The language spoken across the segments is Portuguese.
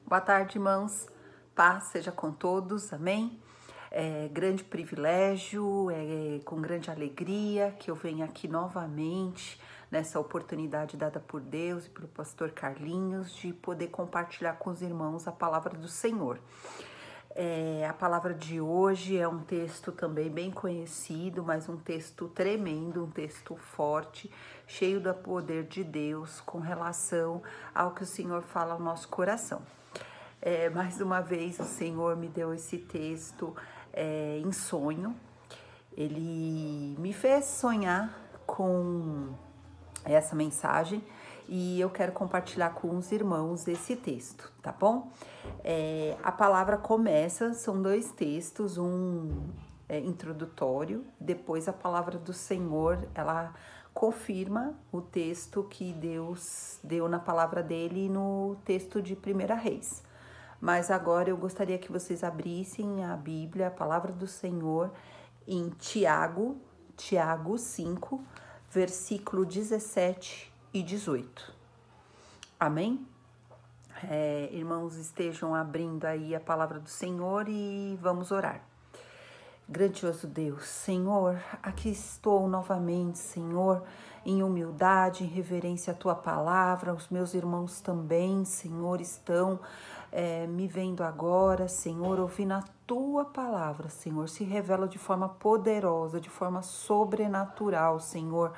Boa tarde, irmãos. Paz seja com todos, amém? É grande privilégio, com grande alegria que eu venho aqui novamente nessa oportunidade dada por Deus e pelo pastor Carlinhos de poder compartilhar com os irmãos a palavra do Senhor. A palavra de hoje é um texto também bem conhecido, mas um texto tremendo, um texto forte, cheio do poder de Deus com relação ao que o Senhor fala ao nosso coração. Mais uma vez o Senhor me deu esse texto em sonho. Ele me fez sonhar com essa mensagem e eu quero compartilhar com os irmãos esse texto, tá bom? A palavra começa, são dois textos, um introdutório, depois a palavra do Senhor, ela confirma o texto que Deus deu na palavra dele no texto de 1 Reis. Mas agora eu gostaria que vocês abrissem a Bíblia, a palavra do Senhor, em Tiago 5, versículo 17 e 18. Amém? Irmãos, estejam abrindo aí a palavra do Senhor e vamos orar. Grandioso Deus, Senhor, aqui estou novamente, Senhor, em humildade, em reverência à Tua palavra. Os meus irmãos também, Senhor, estão me vendo agora, Senhor, ouvindo a Tua palavra, Senhor. Se revela de forma poderosa, de forma sobrenatural, Senhor,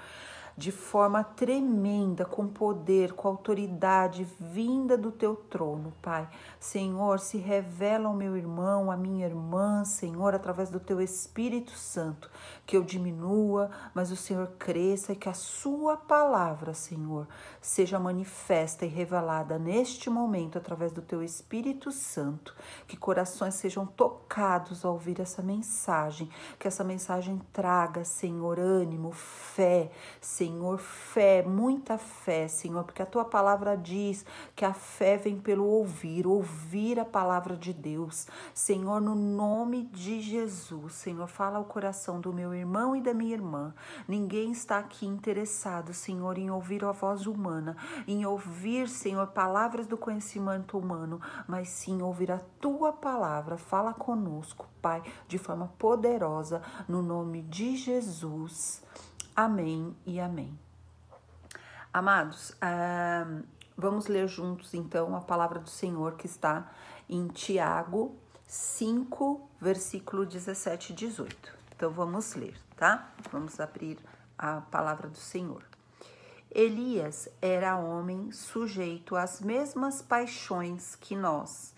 de forma tremenda, com poder, com autoridade vinda do Teu trono, Pai. Senhor, se revela ao meu irmão, à minha irmã, Senhor, através do Teu Espírito Santo, que eu diminua, mas o Senhor cresça e que a Sua palavra, Senhor, seja manifesta e revelada neste momento através do Teu Espírito Santo, que corações sejam tocados ao ouvir essa mensagem, que essa mensagem traga, Senhor, ânimo, fé, Senhor, fé, muita fé, Senhor, porque a Tua palavra diz que a fé vem pelo ouvir a palavra de Deus. Senhor, no nome de Jesus, Senhor, fala ao coração do meu irmão e da minha irmã. Ninguém está aqui interessado, Senhor, em ouvir a voz humana, em ouvir, Senhor, palavras do conhecimento humano, mas sim ouvir a Tua palavra. Fala conosco, Pai, de forma poderosa, no nome de Jesus. Amém e amém. Amados, vamos ler juntos então a palavra do Senhor que está em Tiago 5, versículo 17 e 18. Então vamos ler, tá? Vamos abrir a palavra do Senhor. Elias era homem sujeito às mesmas paixões que nós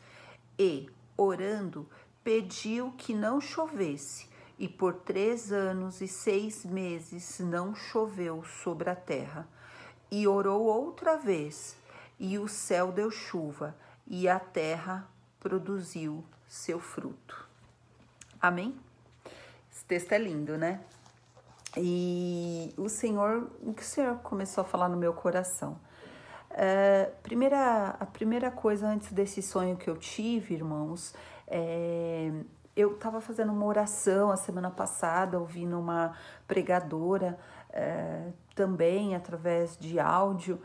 e, orando, pediu que não chovesse. E por 3 anos e 6 meses não choveu sobre a terra. E orou outra vez, e o céu deu chuva, e a terra produziu seu fruto. Amém? Esse texto é lindo, né? E o que o Senhor começou a falar no meu coração? A primeira coisa antes desse sonho que eu tive, irmãos, eu estava fazendo uma oração a semana passada, ouvindo uma pregadora também através de áudio,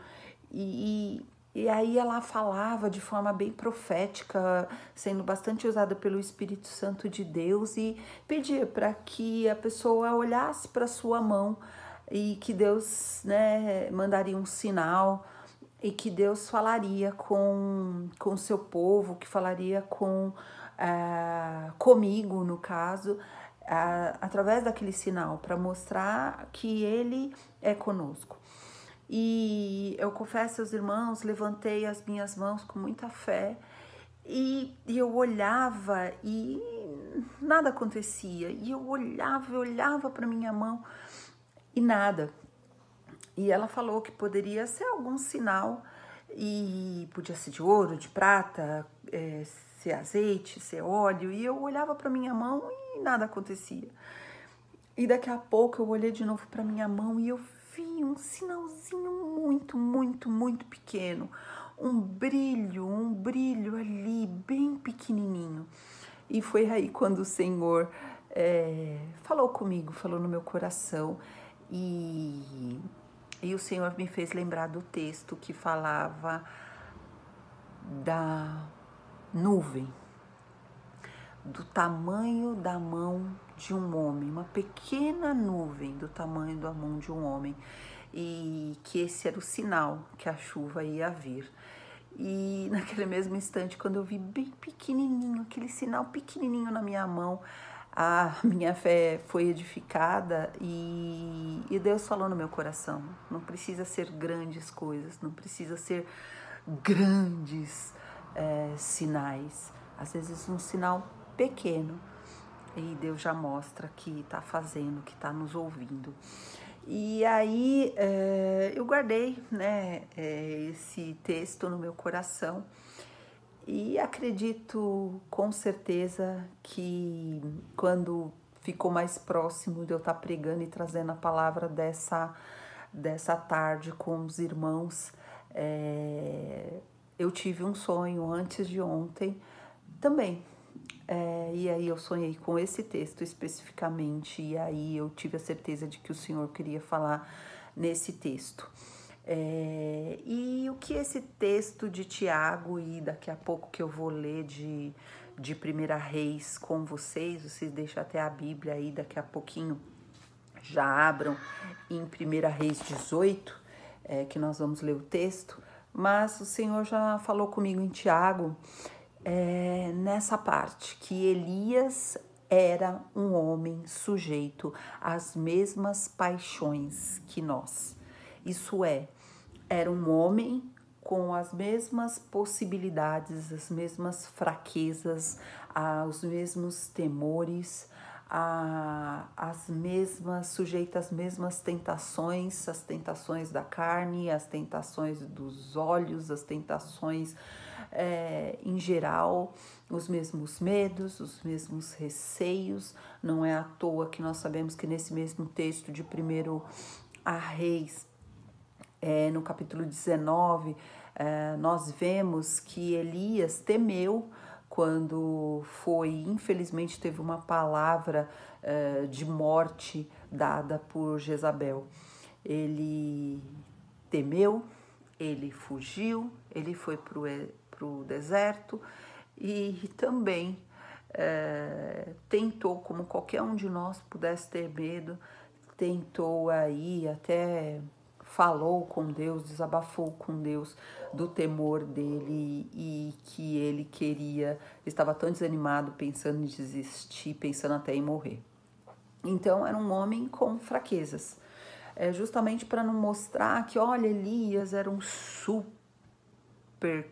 e aí ela falava de forma bem profética, sendo bastante usada pelo Espírito Santo de Deus, e pedia para que a pessoa olhasse para sua mão e que Deus, né, mandaria um sinal, e que Deus falaria com o seu povo, que falaria comigo, no caso, através daquele sinal, para mostrar que Ele é conosco. E eu confesso aos irmãos, levantei as minhas mãos com muita fé, e eu olhava e nada acontecia. E eu olhava para minha mão e nada. E ela falou que poderia ser algum sinal, e podia ser de ouro, de prata, ser azeite, ser óleo. E eu olhava para minha mão e nada acontecia. E daqui a pouco eu olhei de novo para minha mão e eu vi um sinalzinho muito, muito, muito pequeno. Um brilho ali, bem pequenininho. E foi aí quando o Senhor falou comigo, falou no meu coração. E o Senhor me fez lembrar do texto que falava nuvem do tamanho da mão de um homem, uma pequena nuvem do tamanho da mão de um homem, e que esse era o sinal que a chuva ia vir. E naquele mesmo instante, quando eu vi bem pequenininho, aquele sinal pequenininho na minha mão, a minha fé foi edificada e Deus falou no meu coração: não precisa ser grandes coisas, não precisa ser grandes sinais. Às vezes um sinal pequeno e Deus já mostra que está fazendo, que está nos ouvindo. E aí eu guardei, né, esse texto no meu coração e acredito com certeza que quando ficou mais próximo de eu estar pregando e trazendo a palavra dessa tarde com os irmãos, eu tive um sonho antes de ontem também. E aí eu sonhei com esse texto especificamente, e aí eu tive a certeza de que o Senhor queria falar nesse texto. E o que esse texto de Tiago, e daqui a pouco que eu vou ler de 1 Reis com vocês deixam até a Bíblia aí, daqui a pouquinho já abram em 1 Reis 18, que nós vamos ler o texto, mas o Senhor já falou comigo em Tiago, nessa parte, que Elias era um homem sujeito às mesmas paixões que nós. Isso era um homem com as mesmas possibilidades, as mesmas fraquezas, os mesmos temores, sujeito às mesmas tentações, as tentações da carne, as tentações dos olhos, as tentações em geral, os mesmos medos, os mesmos receios. Não é à toa que nós sabemos que nesse mesmo texto de 1 Reis, no capítulo 19, nós vemos que Elias temeu quando infelizmente teve uma palavra de morte dada por Jezabel. Ele temeu, ele fugiu, ele foi para o deserto e também tentou, como qualquer um de nós pudesse ter medo, tentou aí até falou com Deus, desabafou com Deus do temor dele e que ele estava tão desanimado, pensando em desistir, pensando até em morrer. Então era um homem com fraquezas, justamente para não mostrar que, olha, Elias era um super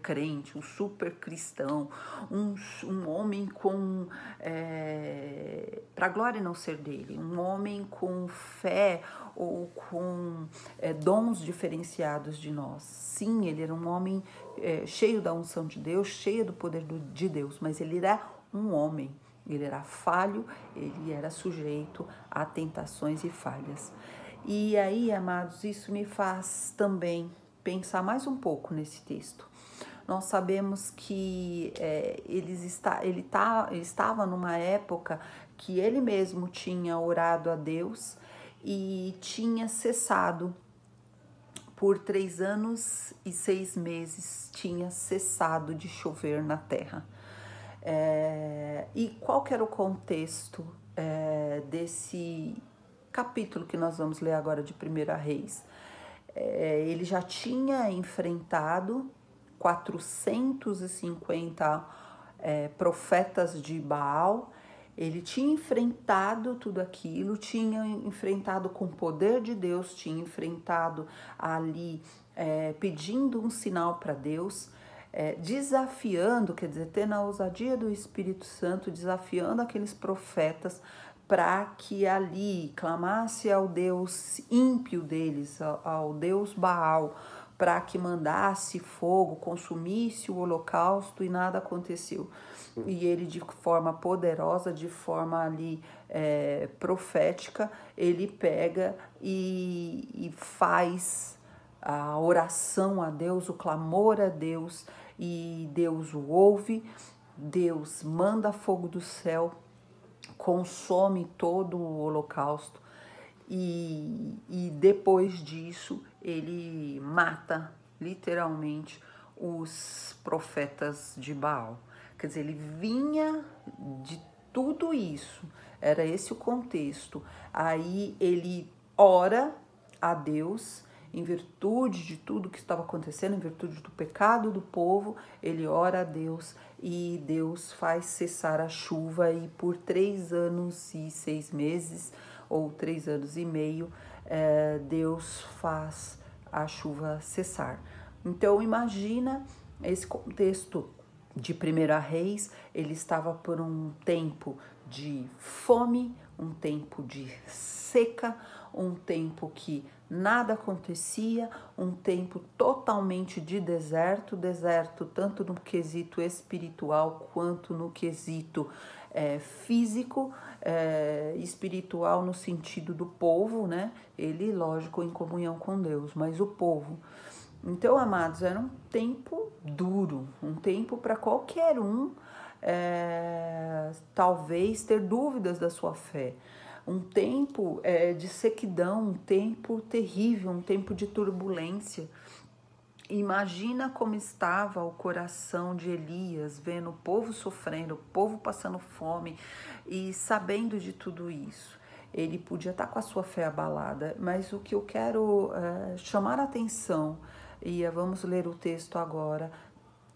crente, um super cristão, um homem com, para a glória não ser dele, um homem com fé ou com dons diferenciados de nós. Sim, ele era um homem cheio da unção de Deus, cheio do poder de Deus, mas ele era um homem, ele era falho, ele era sujeito a tentações e falhas. E aí, amados, isso me faz também pensar mais um pouco nesse texto. Nós sabemos que ele estava numa época que ele mesmo tinha orado a Deus e tinha cessado por 3 anos e 6 meses, tinha cessado de chover na terra. E qual que era o contexto desse capítulo que nós vamos ler agora de 1 Reis? Ele já tinha enfrentado 450 profetas de Baal, ele tinha enfrentado tudo aquilo, tinha enfrentado com o poder de Deus, tinha enfrentado ali pedindo um sinal para Deus, desafiando, quer dizer, tendo a ousadia do Espírito Santo, desafiando aqueles profetas para que ali clamasse ao Deus ímpio deles, ao Deus Baal, para que mandasse fogo, consumisse o holocausto, e nada aconteceu. E ele, de forma poderosa, de forma ali profética, ele pega e faz a oração a Deus, o clamor a Deus, e Deus o ouve, Deus manda fogo do céu, consome todo o holocausto, e depois disso ele mata literalmente os profetas de Baal. Quer dizer, ele vinha de tudo isso, era esse o contexto. Aí ele ora a Deus em virtude de tudo que estava acontecendo, em virtude do pecado do povo, ele ora a Deus e Deus faz cessar a chuva e por 3 anos e 6 meses, ou 3 anos e meio, Deus faz a chuva cessar. Então imagina esse contexto de 1 Reis, ele estava por um tempo de fome, um tempo de seca, um tempo que nada acontecia, um tempo totalmente de deserto, deserto tanto no quesito espiritual quanto no quesito físico, espiritual no sentido do povo, né? Ele, lógico, em comunhão com Deus, mas o povo. Então, amados, era um tempo duro, um tempo para qualquer um, talvez ter dúvidas da sua fé, um tempo de sequidão, um tempo terrível, um tempo de turbulência. Imagina como estava o coração de Elias, vendo o povo sofrendo, o povo passando fome e sabendo de tudo isso. Ele podia estar com a sua fé abalada, mas o que eu quero chamar a atenção, e vamos ler o texto agora,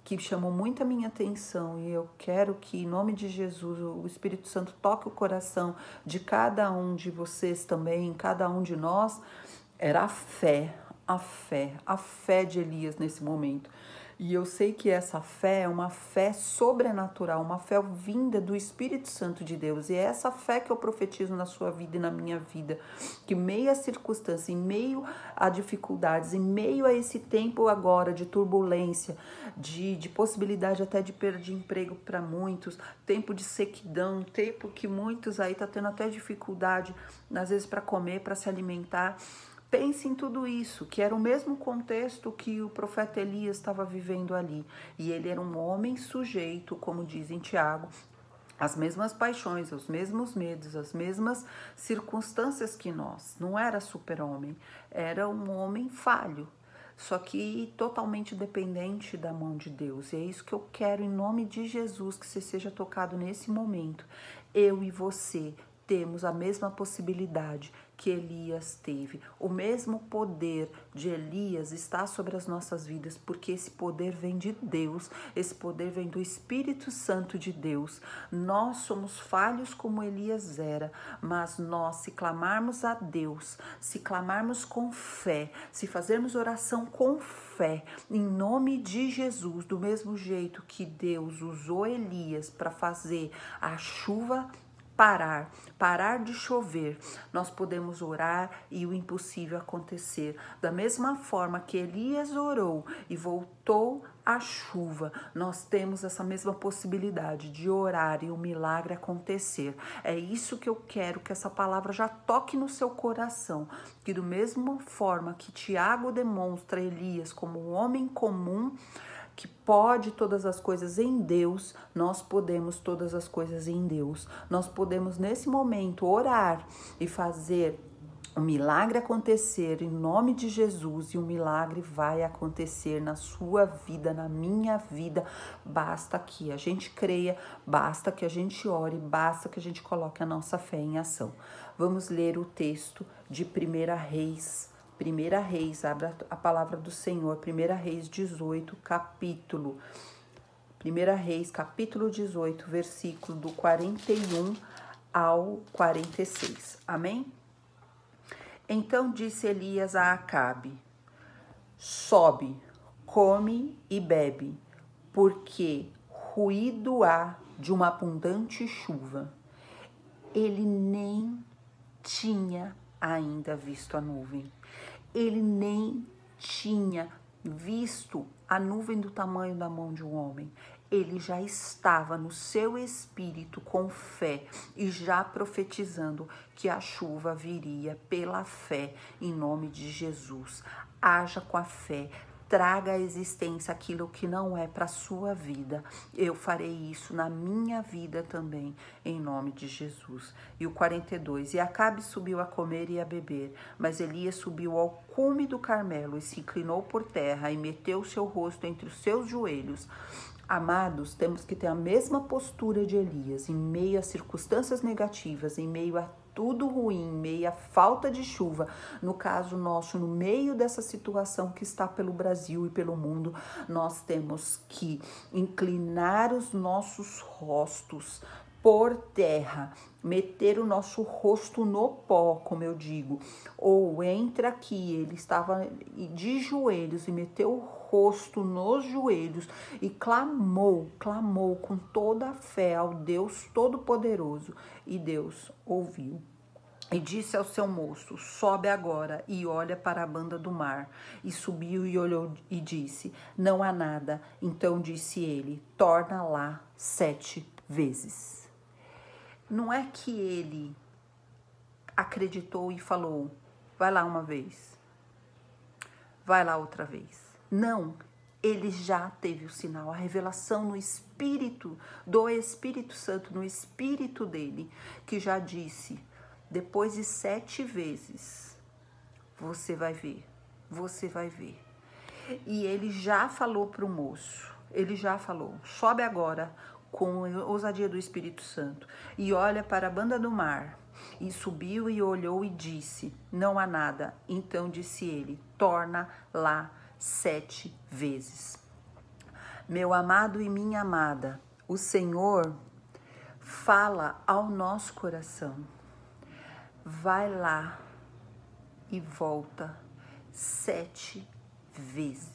que chamou muito a minha atenção, e eu quero que, em nome de Jesus, o Espírito Santo toque o coração de cada um de vocês também, cada um de nós, era a fé de Elias nesse momento. E eu sei que essa fé é uma fé sobrenatural, uma fé vinda do Espírito Santo de Deus. E é essa fé que eu profetizo na sua vida e na minha vida. Que meio a circunstância, em meio a dificuldades, em meio a esse tempo agora de turbulência, de possibilidade até de perda de emprego para muitos, tempo de sequidão, tempo que muitos aí tá tendo até dificuldade, às vezes para comer, para se alimentar. Pense em tudo isso, que era o mesmo contexto que o profeta Elias estava vivendo ali. E ele era um homem sujeito, como diz em Tiago, às mesmas paixões, aos mesmos medos, às mesmas circunstâncias que nós. Não era super-homem, era um homem falho, só que totalmente dependente da mão de Deus. E é isso que eu quero, em nome de Jesus, que você seja tocado nesse momento. Eu e você temos a mesma possibilidade que Elias teve. O mesmo poder de Elias está sobre as nossas vidas, porque esse poder vem de Deus, esse poder vem do Espírito Santo de Deus. Nós somos falhos como Elias era, mas nós, se clamarmos a Deus, se clamarmos com fé, se fazermos oração com fé, em nome de Jesus, do mesmo jeito que Deus usou Elias para fazer a chuva parar de chover, nós podemos orar e o impossível acontecer. Da mesma forma que Elias orou e voltou a chuva, nós temos essa mesma possibilidade de orar e o milagre acontecer. É isso que eu quero que essa palavra já toque no seu coração, que do mesma forma que Tiago demonstra Elias como um homem comum, que pode todas as coisas em Deus, nós podemos todas as coisas em Deus. Nós podemos, nesse momento, orar e fazer o milagre acontecer em nome de Jesus, e o milagre vai acontecer na sua vida, na minha vida. Basta que a gente creia, basta que a gente ore, basta que a gente coloque a nossa fé em ação. Vamos ler o texto de 1 Reis. 1 Reis, abra a palavra do Senhor, 1 Reis 18, capítulo. 1 Reis, capítulo 18, versículo do 41 ao 46. Amém? Então disse Elias a Acabe: sobe, come e bebe, porque ruído há de uma abundante chuva. Ele nem tinha ainda visto a nuvem. Ele nem tinha visto a nuvem do tamanho da mão de um homem. Ele já estava no seu espírito com fé e já profetizando que a chuva viria pela fé em nome de Jesus. Haja com a fé. Traga à existência aquilo que não é para a sua vida. Eu farei isso na minha vida também, em nome de Jesus. E o 42. E Acabe subiu a comer e a beber, mas Elias subiu ao cume do Carmelo e se inclinou por terra e meteu seu rosto entre os seus joelhos. Amados, temos que ter a mesma postura de Elias, em meio a circunstâncias negativas, em meio a tudo ruim, em meio à falta de chuva, no caso nosso, no meio dessa situação que está pelo Brasil e pelo mundo, nós temos que inclinar os nossos rostos por terra, meter o nosso rosto no pó, como eu digo, ou entra aqui, ele estava de joelhos e meteu o rosto nos joelhos e clamou com toda a fé ao Deus Todo-Poderoso, e Deus ouviu. E disse ao seu moço: sobe agora e olha para a banda do mar. E subiu e olhou e disse: não há nada. Então disse ele: torna lá 7 vezes. Não é que ele acreditou e falou: vai lá uma vez, vai lá outra vez. Não, ele já teve o sinal, a revelação no Espírito, do Espírito Santo, no Espírito dele, que já disse: depois de 7 vezes, você vai ver, você vai ver. E ele já falou para o moço, ele já falou: sobe agora com ousadia do Espírito Santo e olha para a banda do mar. E subiu e olhou e disse: não há nada. Então disse ele: torna lá 7 vezes. Meu amado e minha amada, o Senhor fala ao nosso coração. Vai lá e volta 7 vezes.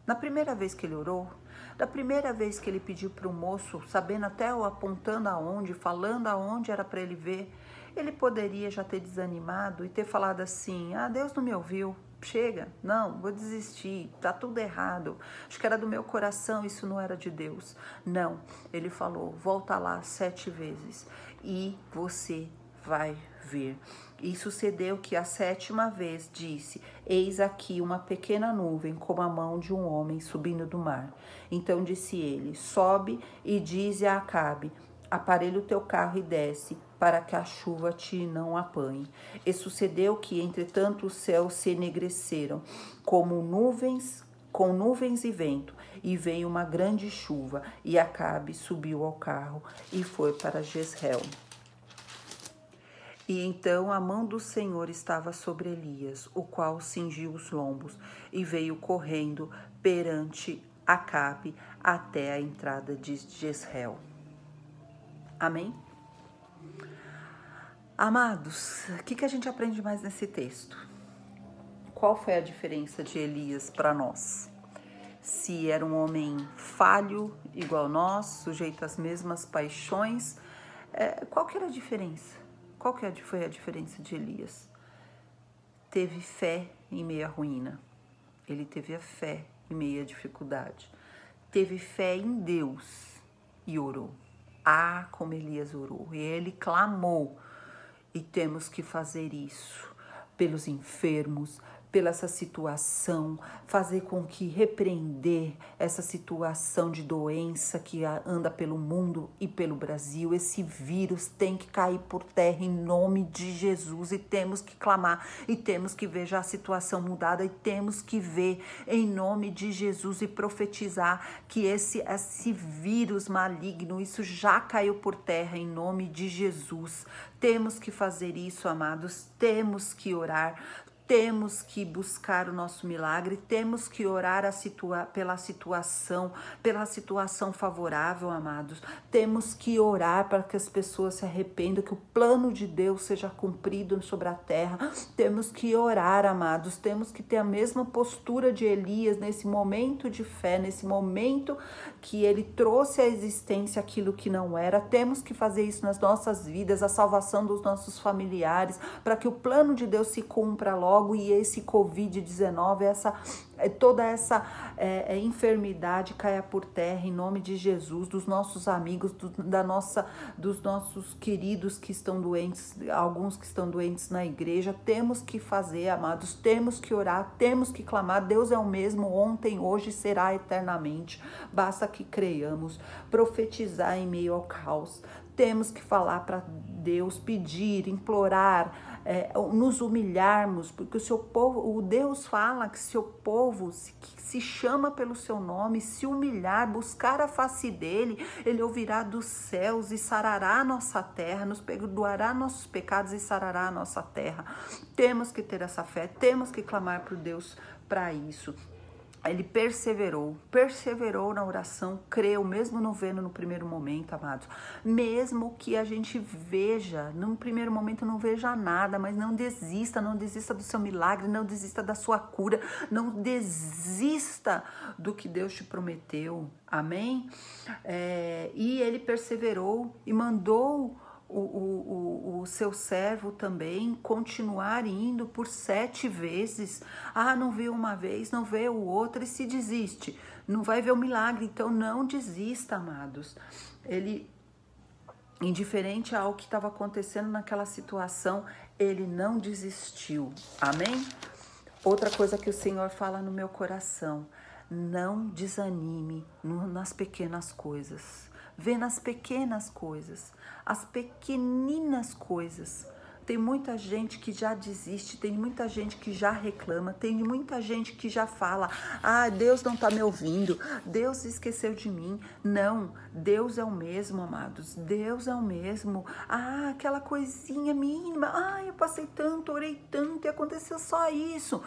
Na primeira vez que ele orou, da primeira vez que ele pediu para o moço, sabendo até apontando aonde, falando aonde era para ele ver, ele poderia já ter desanimado e ter falado assim: ah, Deus não me ouviu, chega, não, vou desistir, tá tudo errado, acho que era do meu coração, isso não era de Deus. Não, ele falou: volta lá 7 vezes e você vai ver. E sucedeu que a 7ª vez disse: eis aqui uma pequena nuvem como a mão de um homem subindo do mar. Então disse ele: sobe e dize a Acabe: aparelha o teu carro e desce, para que a chuva te não apanhe. E sucedeu que, entretanto, os céus se enegreceram com nuvens e vento, e veio uma grande chuva, e Acabe subiu ao carro e foi para Jezreel. E então a mão do Senhor estava sobre Elias, o qual cingiu os lombos, e veio correndo perante Acabe até a entrada de Jezreel. Amém? Amados, o que a gente aprende mais nesse texto? Qual foi a diferença de Elias para nós? Se era um homem falho, igual nós, sujeito às mesmas paixões, qual que era a diferença? Qual que foi a diferença de Elias? Teve fé em meio à ruína. Ele teve a fé em meio à dificuldade. Teve fé em Deus e orou. Ah, como Elias orou. E ele clamou. E temos que fazer isso pelos enfermos, pela essa situação, fazer com que repreender essa situação de doença que anda pelo mundo e pelo Brasil. Esse vírus tem que cair por terra em nome de Jesus, e temos que clamar, e temos que ver já a situação mudada, e temos que ver em nome de Jesus e profetizar que esse vírus maligno, isso já caiu por terra em nome de Jesus. Temos que fazer isso, amados, temos que orar. Temos que buscar o nosso milagre, temos que orar pela situação favorável, amados. Temos que orar para que as pessoas se arrependam, que o plano de Deus seja cumprido sobre a terra. Temos que orar, amados. Temos que ter a mesma postura de Elias nesse momento de fé, nesse momento que ele trouxe à existência aquilo que não era. Temos que fazer isso nas nossas vidas, a salvação dos nossos familiares, para que o plano de Deus se cumpra logo. E esse Covid-19, toda essa enfermidade caia por terra em nome de Jesus, dos nossos amigos, dos nossos queridos que estão doentes, alguns que estão doentes na igreja. Temos que fazer, amados, temos que orar, temos que clamar. Deus é o mesmo ontem, hoje, será eternamente. Basta que creiamos, profetizar em meio ao caos. Temos que falar para Deus, pedir, implorar, nos humilharmos, porque o Deus fala que seu povo povo que se chama pelo seu nome, se humilhar, buscar a face dele, ele ouvirá dos céus e sarará a nossa terra, nos perdoará nossos pecados e sarará a nossa terra. Temos que ter essa fé, temos que clamar por Deus para isso. Ele perseverou na oração, creu, mesmo não vendo no primeiro momento, amados. Mesmo que a gente veja, no primeiro momento não veja nada, mas não desista do seu milagre, não desista da sua cura, não desista do que Deus te prometeu, amém? E ele perseverou e mandou o seu servo também continuar indo por 7 vezes. Não vê uma vez, não vê o outro e se desiste. Não vai ver o milagre, então não desista, amados. Ele, indiferente ao que estava acontecendo naquela situação, ele não desistiu, amém? Outra coisa que o Senhor fala no meu coração: não desanime nas pequenas coisas. Vê nas pequenas coisas, as pequeninas coisas. Tem muita gente que já desiste, tem muita gente que já reclama, tem muita gente que já fala: Deus não está me ouvindo, Deus esqueceu de mim. Não, Deus é o mesmo, amados, Deus é o mesmo. Aquela coisinha mínima, eu passei tanto, orei tanto e aconteceu só isso.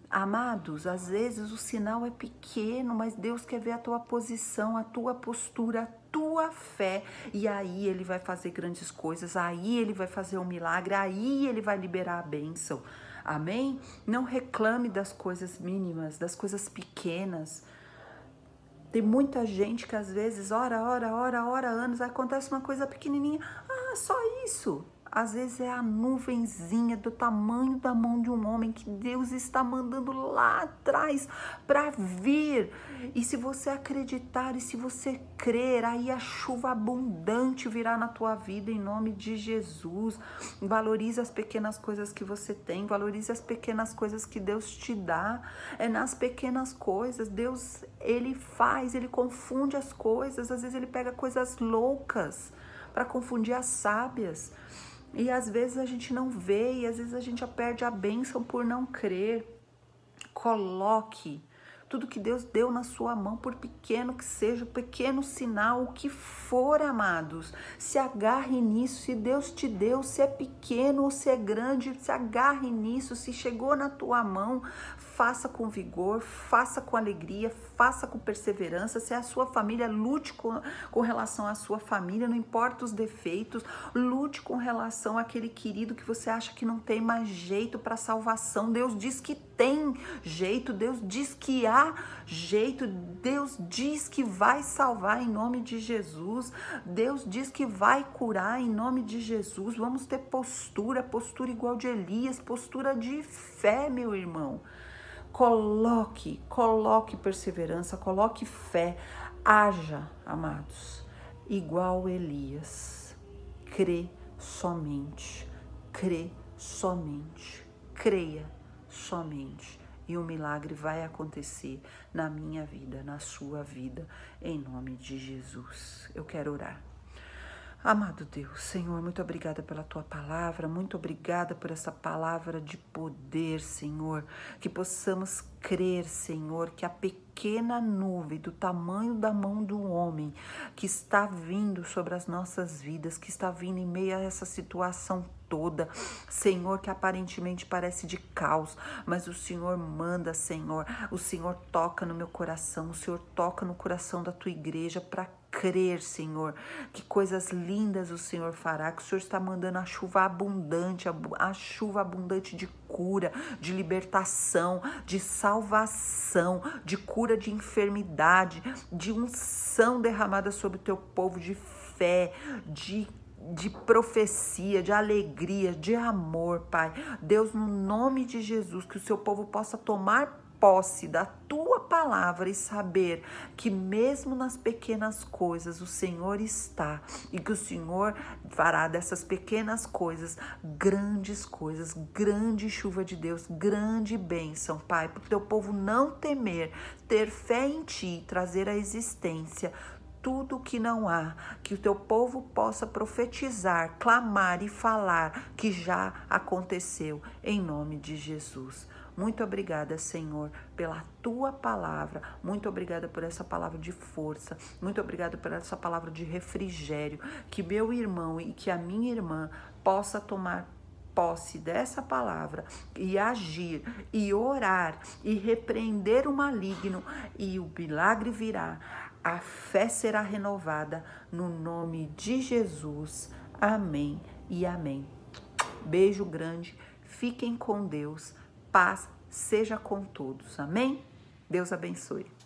Amados, às vezes o sinal é pequeno, mas Deus quer ver a tua posição, a tua postura, a tua fé. E aí Ele vai fazer grandes coisas, aí Ele vai fazer um milagre, aí Ele vai liberar a bênção. Amém? Não reclame das coisas mínimas, das coisas pequenas. Tem muita gente que às vezes ora, anos, acontece uma coisa pequenininha. Só isso. Às vezes é a nuvenzinha do tamanho da mão de um homem que Deus está mandando lá atrás para vir. E se você acreditar e se você crer, aí a chuva abundante virá na tua vida em nome de Jesus. Valorize as pequenas coisas que você tem, valorize as pequenas coisas que Deus te dá. É nas pequenas coisas, Deus, Ele faz, Ele confunde as coisas. Às vezes Ele pega coisas loucas para confundir as sábias. E às vezes a gente não vê, e às vezes a gente já perde a bênção por não crer. Coloque tudo que Deus deu na sua mão, por pequeno que seja, pequeno sinal, o que for, amados. Se agarre nisso, se Deus te deu, se é pequeno ou se é grande, se agarre nisso, se chegou na tua mão, faça com vigor, faça com alegria, faça com perseverança. Se é a sua família, lute com relação à sua família, não importa os defeitos, lute com relação àquele querido que você acha que não tem mais jeito para salvação. Deus diz que tem jeito, Deus diz que há jeito, Deus diz que vai salvar em nome de Jesus, Deus diz que vai curar em nome de Jesus. Vamos ter postura igual de Elias, postura de fé, meu irmão. Coloque perseverança, coloque fé, haja, amados, igual Elias. Crê somente, creia somente, e um milagre vai acontecer na minha vida, na sua vida, em nome de Jesus. Eu quero orar. Amado Deus, Senhor, muito obrigada pela Tua palavra, muito obrigada por essa palavra de poder, Senhor, que possamos crer, Senhor, que a pequena nuvem do tamanho da mão do homem que está vindo sobre as nossas vidas, que está vindo em meio a essa situação toda, Senhor, que aparentemente parece de caos, mas o Senhor manda, Senhor, o Senhor toca no meu coração, o Senhor toca no coração da Tua igreja para crer, Senhor, que coisas lindas o Senhor fará, que o Senhor está mandando a chuva abundante de cura, de libertação, de salvação, de cura de enfermidade, de unção derramada sobre o Teu povo, de fé, de profecia, de alegria, de amor, Pai. Deus, no nome de Jesus, que o Seu povo possa tomar posse da Tua palavra e saber que mesmo nas pequenas coisas o Senhor está, e que o Senhor fará dessas pequenas coisas, grande chuva de Deus, grande bênção, Pai, para o Teu povo não temer, ter fé em Ti, trazer à existência tudo que não há, que o Teu povo possa profetizar, clamar e falar que já aconteceu, em nome de Jesus. Muito obrigada, Senhor, pela tua palavra. Muito obrigada por essa palavra de força. Muito obrigada por essa palavra de refrigério. Que meu irmão e que a minha irmã possa tomar posse dessa palavra e agir e orar e repreender o maligno, e o milagre virá. A fé será renovada no nome de Jesus. Amém e amém. Beijo grande, fiquem com Deus, paz seja com todos. Amém? Deus abençoe.